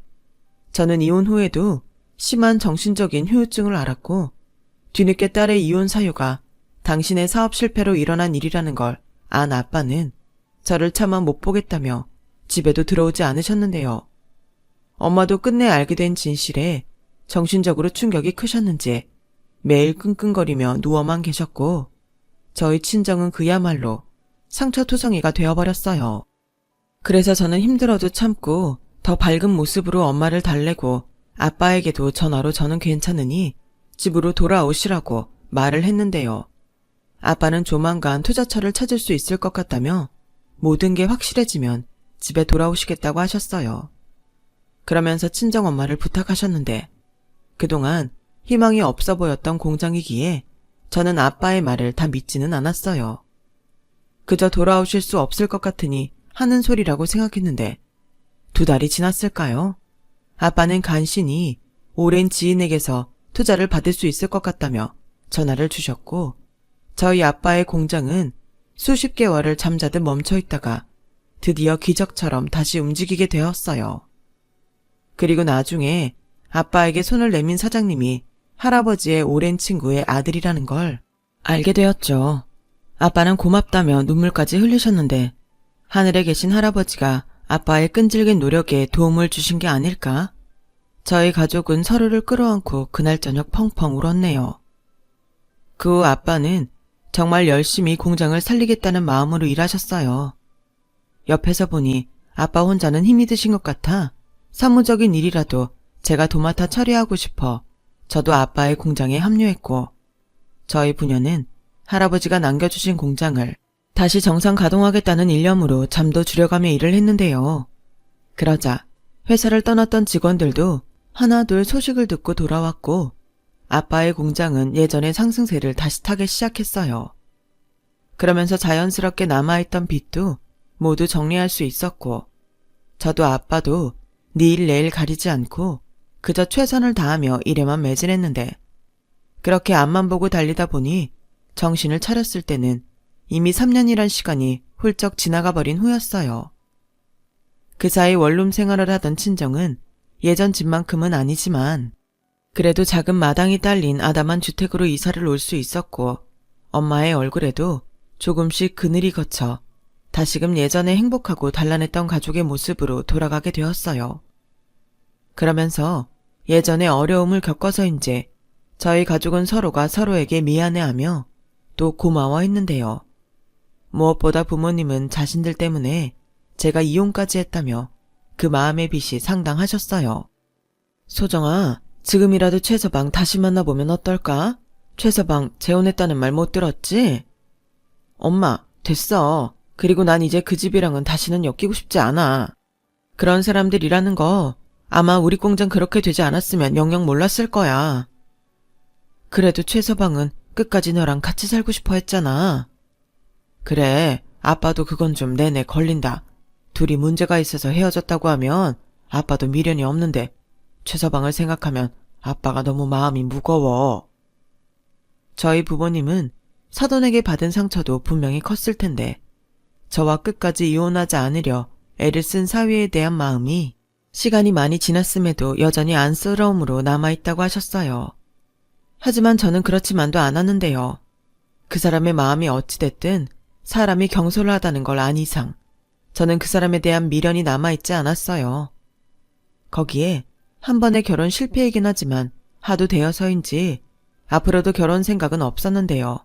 저는 이혼 후에도 심한 정신적인 후유증을 앓았고 뒤늦게 딸의 이혼 사유가 당신의 사업 실패로 일어난 일이라는 걸 안 아빠는 저를 차마 못 보겠다며 집에도 들어오지 않으셨는데요. 엄마도 끝내 알게 된 진실에 정신적으로 충격이 크셨는지 매일 끙끙거리며 누워만 계셨고, 저희 친정은 그야말로 상처투성이가 되어버렸어요. 그래서 저는 힘들어도 참고 더 밝은 모습으로 엄마를 달래고 아빠에게도 전화로 저는 괜찮으니 집으로 돌아오시라고 말을 했는데요. 아빠는 조만간 투자처를 찾을 수 있을 것 같다며 모든 게 확실해지면 집에 돌아오시겠다고 하셨어요. 그러면서 친정엄마를 부탁하셨는데, 그동안 희망이 없어 보였던 공장이기에 저는 아빠의 말을 다 믿지는 않았어요. 그저 돌아오실 수 없을 것 같으니 하는 소리라고 생각했는데 2달이 지났을까요? 아빠는 간신히 오랜 지인에게서 투자를 받을 수 있을 것 같다며 전화를 주셨고, 저희 아빠의 공장은 수십 개월을 잠자듯 멈춰 있다가 드디어 기적처럼 다시 움직이게 되었어요. 그리고 나중에 아빠에게 손을 내민 사장님이 할아버지의 오랜 친구의 아들이라는 걸 알게 되었죠. 아빠는 고맙다며 눈물까지 흘리셨는데 하늘에 계신 할아버지가 아빠의 끈질긴 노력에 도움을 주신 게 아닐까? 저희 가족은 서로를 끌어안고 그날 저녁 펑펑 울었네요. 그 후 아빠는 정말 열심히 공장을 살리겠다는 마음으로 일하셨어요. 옆에서 보니 아빠 혼자는 힘이 드신 것 같아 사무적인 일이라도 제가 도맡아 처리하고 싶어 저도 아빠의 공장에 합류했고, 저희 부녀는 할아버지가 남겨주신 공장을 다시 정상 가동하겠다는 일념으로 잠도 줄여가며 일을 했는데요. 그러자 회사를 떠났던 직원들도 하나둘 소식을 듣고 돌아왔고, 아빠의 공장은 예전의 상승세를 다시 타기 시작했어요. 그러면서 자연스럽게 남아있던 빚도 모두 정리할 수 있었고, 저도 아빠도 니일 내일 가리지 않고 그저 최선을 다하며 일에만 매진했는데, 그렇게 앞만 보고 달리다 보니 정신을 차렸을 때는 이미 3년이란 시간이 훌쩍 지나가 버린 후였어요. 그 사이 원룸 생활을 하던 친정은 예전 집만큼은 아니지만 그래도 작은 마당이 딸린 아담한 주택으로 이사를 올 수 있었고, 엄마의 얼굴에도 조금씩 그늘이 걷혀 다시금 예전에 행복하고 단란했던 가족의 모습으로 돌아가게 되었어요. 그러면서 예전에 어려움을 겪어서인지 저희 가족은 서로가 서로에게 미안해하며 또 고마워했는데요. 무엇보다 부모님은 자신들 때문에 제가 이혼까지 했다며 그 마음의 빚이 상당하셨어요. 소정아, 지금이라도 최서방 다시 만나보면 어떨까? 최서방 재혼했다는 말 못 들었지? 엄마, 됐어. 그리고 난 이제 그 집이랑은 다시는 엮이고 싶지 않아. 그런 사람들이라는 거 아마 우리 공장 그렇게 되지 않았으면 영영 몰랐을 거야. 그래도 최서방은 끝까지 너랑 같이 살고 싶어 했잖아. 그래, 아빠도 그건 좀 내내 걸린다. 둘이 문제가 있어서 헤어졌다고 하면 아빠도 미련이 없는데 최서방을 생각하면 아빠가 너무 마음이 무거워. 저희 부모님은 사돈에게 받은 상처도 분명히 컸을 텐데 저와 끝까지 이혼하지 않으려 애를 쓴 사위에 대한 마음이 시간이 많이 지났음에도 여전히 안쓰러움으로 남아있다고 하셨어요. 하지만 저는 그렇지만도 않았는데요. 그 사람의 마음이 어찌됐든 사람이 경솔하다는 걸 안 이상 저는 그 사람에 대한 미련이 남아있지 않았어요. 거기에 한 번의 결혼 실패이긴 하지만 하도 되어서인지 앞으로도 결혼 생각은 없었는데요.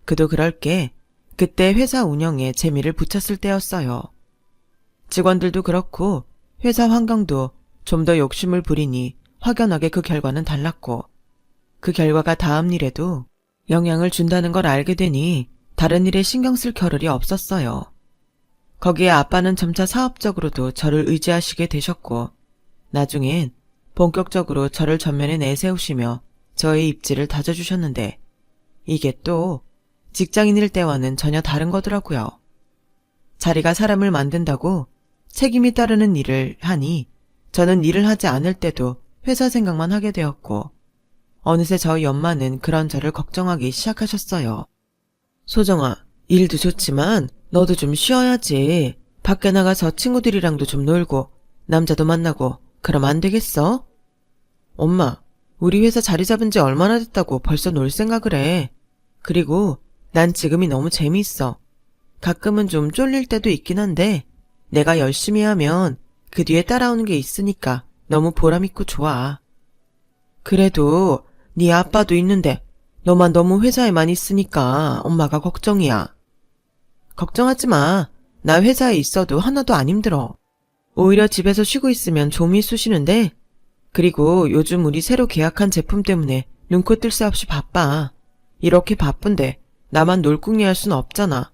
그도 그럴 게 그때 회사 운영에 재미를 붙였을 때였어요. 직원들도 그렇고 회사 환경도 좀 더 욕심을 부리니 확연하게 그 결과는 달랐고, 그 결과가 다음 일에도 영향을 준다는 걸 알게 되니 다른 일에 신경 쓸 겨를이 없었어요. 거기에 아빠는 점차 사업적으로도 저를 의지하시게 되셨고, 나중엔 본격적으로 저를 전면에 내세우시며 저의 입지를 다져주셨는데, 이게 또 직장인일 때와는 전혀 다른 거더라고요. 자리가 사람을 만든다고 책임이 따르는 일을 하니 저는 일을 하지 않을 때도 회사 생각만 하게 되었고 어느새 저희 엄마는 그런 저를 걱정하기 시작하셨어요. 소정아, 일도 좋지만 너도 좀 쉬어야지. 밖에 나가서 친구들이랑도 좀 놀고 남자도 만나고 그럼 안 되겠어? 엄마, 우리 회사 자리 잡은 지 얼마나 됐다고 벌써 놀 생각을 해. 그리고 난 지금이 너무 재미있어. 가끔은 좀 쫄릴 때도 있긴 한데 내가 열심히 하면 그 뒤에 따라오는 게 있으니까 너무 보람있고 좋아. 그래도 네 아빠도 있는데 너만 너무 회사에만 있으니까 엄마가 걱정이야. 걱정하지 마. 나 회사에 있어도 하나도 안 힘들어. 오히려 집에서 쉬고 있으면 좀이 쑤시는데 그리고 요즘 우리 새로 계약한 제품 때문에 눈코 뜰 새 없이 바빠. 이렇게 바쁜데 나만 놀궁리할 순 없잖아.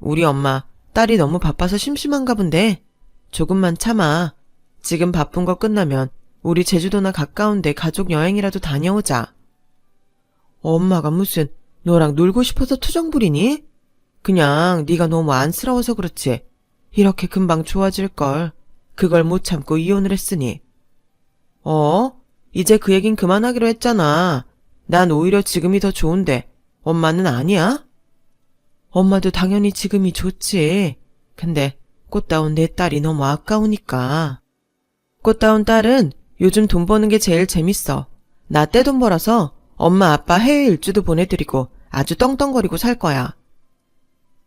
우리 엄마 딸이 너무 바빠서 심심한가 본데 조금만 참아. 지금 바쁜 거 끝나면 우리 제주도나 가까운데 가족 여행이라도 다녀오자. 엄마가 무슨 너랑 놀고 싶어서 투정 부리니? 그냥 네가 너무 안쓰러워서 그렇지. 이렇게 금방 좋아질걸. 그걸 못 참고 이혼을 했으니. 이제 그 얘긴 그만하기로 했잖아. 난 오히려 지금이 더 좋은데 엄마는 아니야? 엄마도 당연히 지금이 좋지. 근데 꽃다운 내 딸이 너무 아까우니까. 꽃다운 딸은 요즘 돈 버는 게 제일 재밌어. 나 떼돈 벌어서 엄마 아빠 해외 일주도 보내드리고 아주 떵떵거리고 살 거야.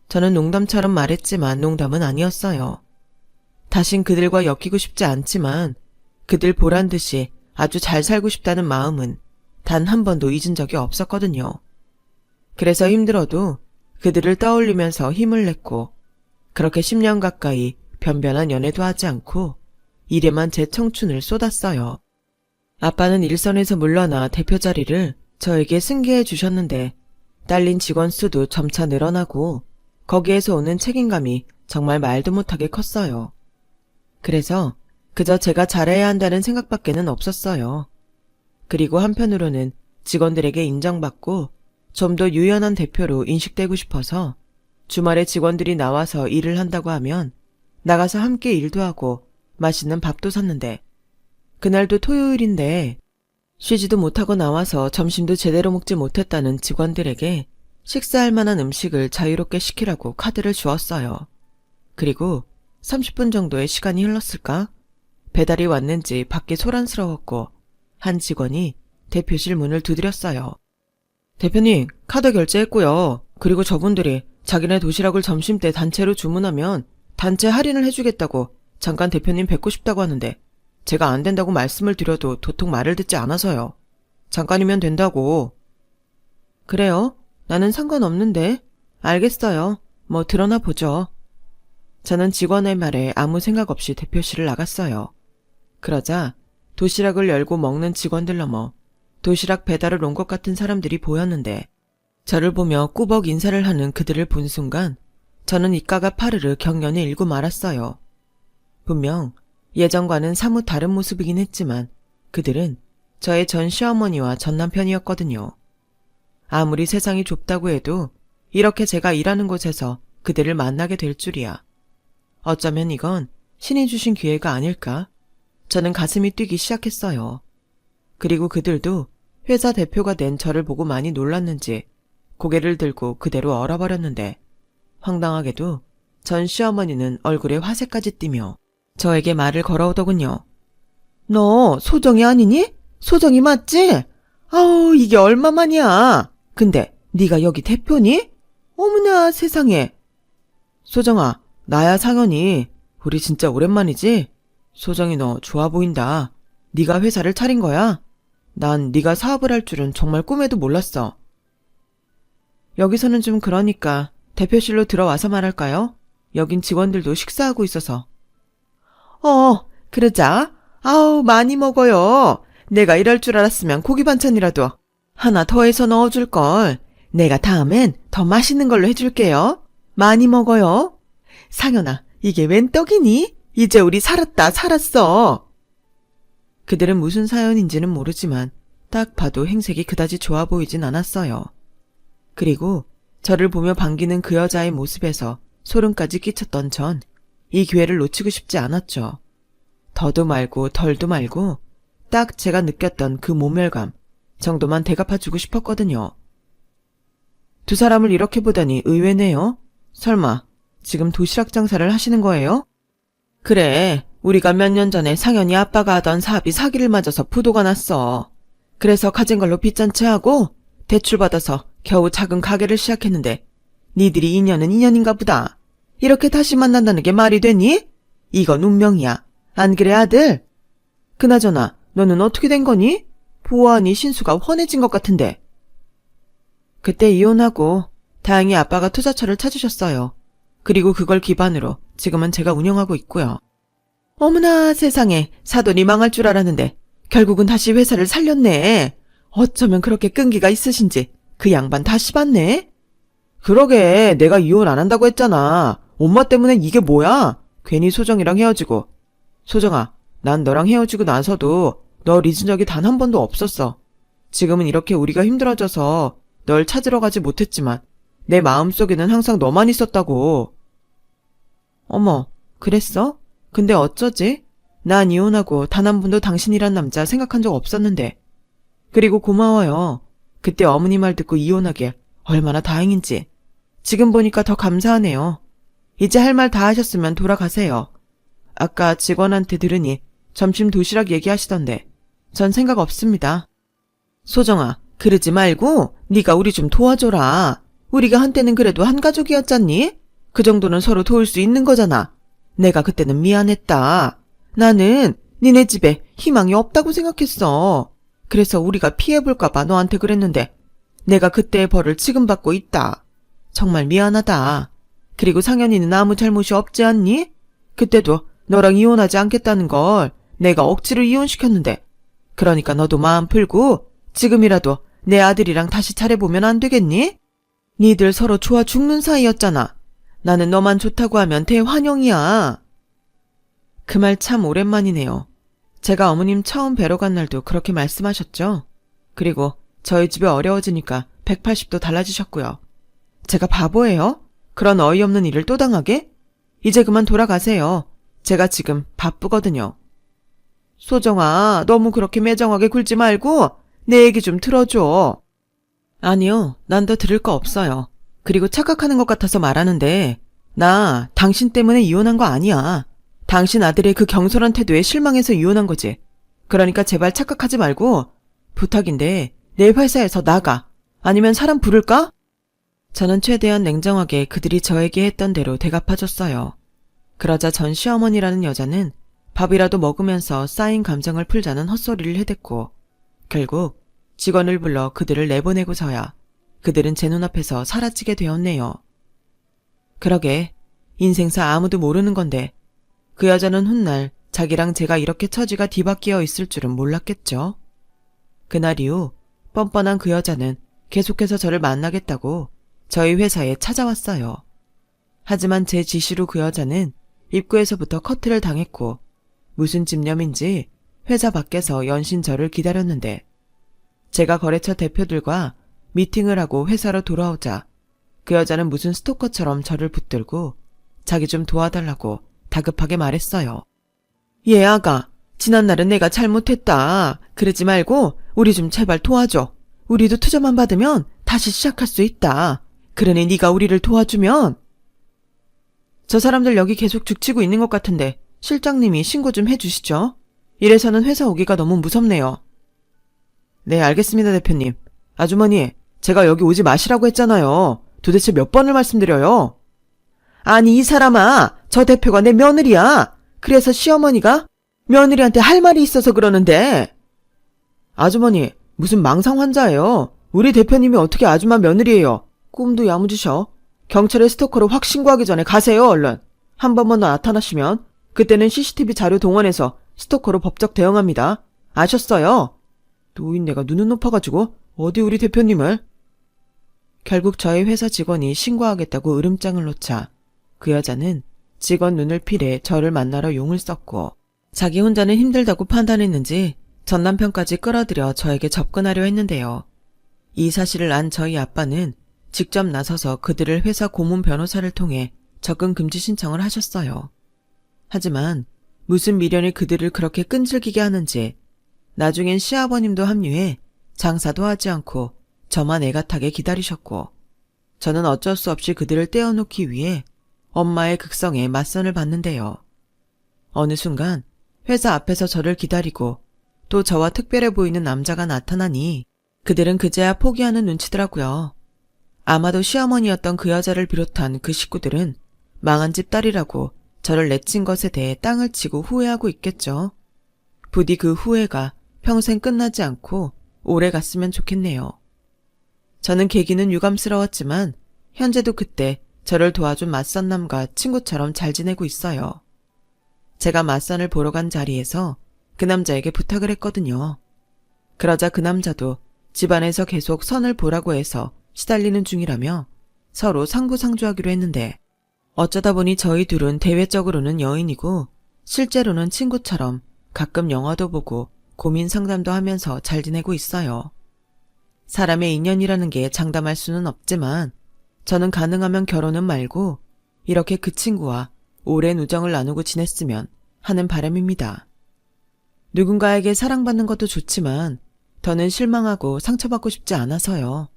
저는 농담처럼 말했지만 농담은 아니었어요. 다신 그들과 엮이고 싶지 않지만 그들 보란 듯이 아주 잘 살고 싶다는 마음은 단 한 번도 잊은 적이 없었거든요. 그래서 힘들어도 그들을 떠올리면서 힘을 냈고 그렇게 10년 가까이 변변한 연애도 하지 않고 일에만 제 청춘을 쏟았어요. 아빠는 일선에서 물러나 대표 자리를 저에게 승계해 주셨는데 딸린 직원 수도 점차 늘어나고 거기에서 오는 책임감이 정말 말도 못하게 컸어요. 그래서 그저 제가 잘해야 한다는 생각밖에는 없었어요. 그리고 한편으로는 직원들에게 인정받고 좀 더 유연한 대표로 인식되고 싶어서 주말에 직원들이 나와서 일을 한다고 하면 나가서 함께 일도 하고 맛있는 밥도 샀는데 그날도 토요일인데 쉬지도 못하고 나와서 점심도 제대로 먹지 못했다는 직원들에게 식사할 만한 음식을 자유롭게 시키라고 카드를 주었어요. 그리고 30분 정도의 시간이 흘렀을까? 배달이 왔는지 밖이 소란스러웠고 한 직원이 대표실 문을 두드렸어요. 대표님, 카드 결제했고요. 그리고 저분들이 자기네 도시락을 점심때 단체로 주문하면 단체 할인을 해주겠다고 잠깐 대표님 뵙고 싶다고 하는데 제가 안 된다고 말씀을 드려도 도통 말을 듣지 않아서요. 잠깐이면 된다고. 그래요? 나는 상관없는데. 알겠어요. 뭐 드러나 보죠. 저는 직원의 말에 아무 생각 없이 대표실을 나갔어요. 그러자 도시락을 열고 먹는 직원들 넘어 도시락 배달을 온 것 같은 사람들이 보였는데 저를 보며 꾸벅 인사를 하는 그들을 본 순간 저는 입가가 파르르 경련이 일고 말았어요. 분명 예전과는 사뭇 다른 모습이긴 했지만 그들은 저의 전 시어머니와 전 남편이었거든요. 아무리 세상이 좁다고 해도 이렇게 제가 일하는 곳에서 그들을 만나게 될 줄이야. 어쩌면 이건 신이 주신 기회가 아닐까? 저는 가슴이 뛰기 시작했어요. 그리고 그들도 회사 대표가 된 저를 보고 많이 놀랐는지 고개를 들고 그대로 얼어버렸는데 황당하게도 전 시어머니는 얼굴에 화색까지 띠며 저에게 말을 걸어오더군요. 너 소정이 아니니? 소정이 맞지? 아우 이게 얼마만이야. 근데 네가 여기 대표니? 어머나 세상에. 소정아, 나야 상현이. 우리 진짜 오랜만이지? 소정이 너 좋아 보인다. 네가 회사를 차린 거야? 난 네가 사업을 할 줄은 정말 꿈에도 몰랐어. 여기서는 좀 그러니까 대표실로 들어와서 말할까요? 여긴 직원들도 식사하고 있어서. 그러자. 아우 많이 먹어요. 내가 이럴 줄 알았으면 고기 반찬이라도 하나 더 해서 넣어줄걸. 내가 다음엔 더 맛있는 걸로 해줄게요. 많이 먹어요. 상현아, 이게 웬 떡이니? 이제 우리 살았어. 그들은 무슨 사연인지는 모르지만 딱 봐도 행색이 그다지 좋아 보이진 않았어요. 그리고 저를 보며 반기는 그 여자의 모습에서 소름까지 끼쳤던 전 이 기회를 놓치고 싶지 않았죠. 더도 말고 덜도 말고 딱 제가 느꼈던 그 모멸감 정도만 대갚아주고 싶었거든요. 두 사람을 이렇게 보다니 의외네요. 설마 지금 도시락 장사를 하시는 거예요? 그래, 우리가 몇 년 전에 상현이 아빠가 하던 사업이 사기를 맞아서 부도가 났어. 그래서 가진 걸로 빚잔치 하고 대출받아서 겨우 작은 가게를 시작했는데 니들이 인연은 인연인가 보다. 이렇게 다시 만난다는 게 말이 되니? 이건 운명이야. 안 그래 아들? 그나저나 너는 어떻게 된 거니? 보아하니 신수가 훤해진 것 같은데. 그때 이혼하고 다행히 아빠가 투자처를 찾으셨어요. 그리고 그걸 기반으로 지금은 제가 운영하고 있고요. 어머나 세상에, 사돈이 망할 줄 알았는데 결국은 다시 회사를 살렸네. 어쩌면 그렇게 끈기가 있으신지 그 양반 다시 봤네. 그러게, 내가 이혼 안 한다고 했잖아. 엄마 때문에 이게 뭐야? 괜히 소정이랑 헤어지고. 소정아, 난 너랑 헤어지고 나서도 널 잊은 적이 단 한 번도 없었어. 지금은 이렇게 우리가 힘들어져서 널 찾으러 가지 못했지만 내 마음속에는 항상 너만 있었다고. 어머, 그랬어? 근데 어쩌지? 난 이혼하고 단 한 번도 당신이란 남자 생각한 적 없었는데. 그리고 고마워요. 그때 어머니 말 듣고 이혼하길 얼마나 다행인지. 지금 보니까 더 감사하네요. 이제 할 말 다 하셨으면 돌아가세요. 아까 직원한테 들으니 점심 도시락 얘기하시던데 전 생각 없습니다. 소정아, 그러지 말고 네가 우리 좀 도와줘라. 우리가 한때는 그래도 한 가족이었잖니? 그 정도는 서로 도울 수 있는 거잖아. 내가 그때는 미안했다. 나는 니네 집에 희망이 없다고 생각했어. 그래서 우리가 피해볼까봐 너한테 그랬는데 내가 그때의 벌을 지금 받고 있다. 정말 미안하다. 그리고 상현이는 아무 잘못이 없지 않니? 그때도 너랑 이혼하지 않겠다는 걸 내가 억지로 이혼시켰는데 그러니까 너도 마음 풀고 지금이라도 내 아들이랑 다시 차려보면 안 되겠니? 니들 서로 좋아 죽는 사이였잖아. 나는 너만 좋다고 하면 대환영이야. 그 말 참 오랜만이네요. 제가 어머님 처음 뵈러 간 날도 그렇게 말씀하셨죠? 그리고 저희 집이 어려워지니까 180도 달라지셨고요. 제가 바보예요? 그런 어이없는 일을 또 당하게? 이제 그만 돌아가세요. 제가 지금 바쁘거든요. 소정아, 너무 그렇게 매정하게 굴지 말고 내 얘기 좀 들어줘. 아니요, 난 더 들을 거 없어요. 그리고 착각하는 것 같아서 말하는데 나 당신 때문에 이혼한 거 아니야. 당신 아들의 그 경솔한 태도에 실망해서 이혼한 거지. 그러니까 제발 착각하지 말고 부탁인데 내 회사에서 나가. 아니면 사람 부를까? 저는 최대한 냉정하게 그들이 저에게 했던 대로 대갚아줬어요. 그러자 전 시어머니라는 여자는 밥이라도 먹으면서 쌓인 감정을 풀자는 헛소리를 해댔고 결국 직원을 불러 그들을 내보내고서야 그들은 제 눈앞에서 사라지게 되었네요. 그러게, 인생사 아무도 모르는 건데 그 여자는 훗날 자기랑 제가 이렇게 처지가 뒤바뀌어 있을 줄은 몰랐겠죠. 그날 이후 뻔뻔한 그 여자는 계속해서 저를 만나겠다고 저희 회사에 찾아왔어요. 하지만 제 지시로 그 여자는 입구에서부터 커트를 당했고 무슨 집념인지 회사 밖에서 연신 저를 기다렸는데 제가 거래처 대표들과 미팅을 하고 회사로 돌아오자 그 여자는 무슨 스토커처럼 저를 붙들고 자기 좀 도와달라고 다급하게 말했어요. 예, 아가. 지난날은 내가 잘못했다. 그러지 말고 우리 좀 제발 도와줘. 우리도 투자만 받으면 다시 시작할 수 있다. 그러니 네가 우리를 도와주면. 저 사람들 여기 계속 죽치고 있는 것 같은데 실장님이 신고 좀 해주시죠. 이래서는 회사 오기가 너무 무섭네요. 네, 알겠습니다, 대표님. 아주머니, 제가 여기 오지 마시라고 했잖아요. 도대체 몇 번을 말씀드려요? 아니, 이 사람아, 저 대표가 내 며느리야. 그래서 시어머니가 며느리한테 할 말이 있어서 그러는데. 아주머니, 무슨 망상 환자예요. 우리 대표님이 어떻게 아줌마 며느리예요. 꿈도 야무지셔. 경찰에 스토커로 확 신고하기 전에 가세요, 얼른. 한 번만 더 나타나시면 그때는 CCTV 자료 동원해서 스토커로 법적 대응합니다. 아셨어요? 노인네가 눈은 높아가지고 어디 우리 대표님을. 결국 저희 회사 직원이 신고하겠다고 으름장을 놓자 그 여자는 직원 눈을 피해 저를 만나러 용을 썼고 자기 혼자는 힘들다고 판단했는지 전 남편까지 끌어들여 저에게 접근하려 했는데요. 이 사실을 안 저희 아빠는 직접 나서서 그들을 회사 고문 변호사를 통해 접근 금지 신청을 하셨어요. 하지만 무슨 미련이 그들을 그렇게 끈질기게 하는지 나중엔 시아버님도 합류해 장사도 하지 않고 저만 애가 타게 기다리셨고, 저는 어쩔 수 없이 그들을 떼어놓기 위해 엄마의 극성에 맞선을 봤는데요. 어느 순간 회사 앞에서 저를 기다리고 또 저와 특별해 보이는 남자가 나타나니 그들은 그제야 포기하는 눈치더라고요. 아마도 시어머니였던 그 여자를 비롯한 그 식구들은 망한 집 딸이라고 저를 내친 것에 대해 땅을 치고 후회하고 있겠죠. 부디 그 후회가 평생 끝나지 않고 오래 갔으면 좋겠네요. 저는 계기는 유감스러웠지만 현재도 그때 저를 도와준 맞선남과 친구처럼 잘 지내고 있어요. 제가 맞선을 보러 간 자리에서 그 남자에게 부탁을 했거든요. 그러자 그 남자도 집안에서 계속 선을 보라고 해서 시달리는 중이라며 서로 상부상조하기로 했는데, 어쩌다 보니 저희 둘은 대외적으로는 여인이고 실제로는 친구처럼 가끔 영화도 보고 고민 상담도 하면서 잘 지내고 있어요. 사람의 인연이라는 게 장담할 수는 없지만 저는 가능하면 결혼은 말고 이렇게 그 친구와 오랜 우정을 나누고 지냈으면 하는 바람입니다. 누군가에게 사랑받는 것도 좋지만 더는 실망하고 상처받고 싶지 않아서요.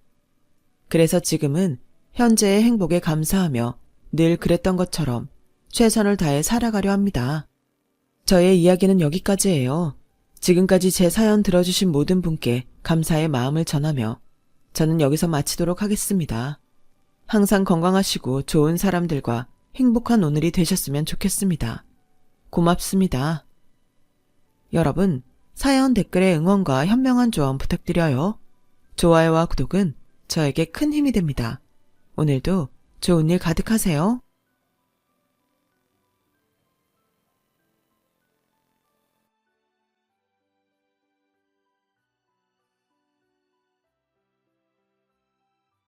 그래서 지금은 현재의 행복에 감사하며 늘 그랬던 것처럼 최선을 다해 살아가려 합니다. 저의 이야기는 여기까지예요. 지금까지 제 사연 들어주신 모든 분께 감사의 마음을 전하며 저는 여기서 마치도록 하겠습니다. 항상 건강하시고 좋은 사람들과 행복한 오늘이 되셨으면 좋겠습니다. 고맙습니다. 여러분, 사연 댓글에 응원과 현명한 조언 부탁드려요. 좋아요와 구독은 저에게 큰 힘이 됩니다. 오늘도 좋은 일 가득하세요.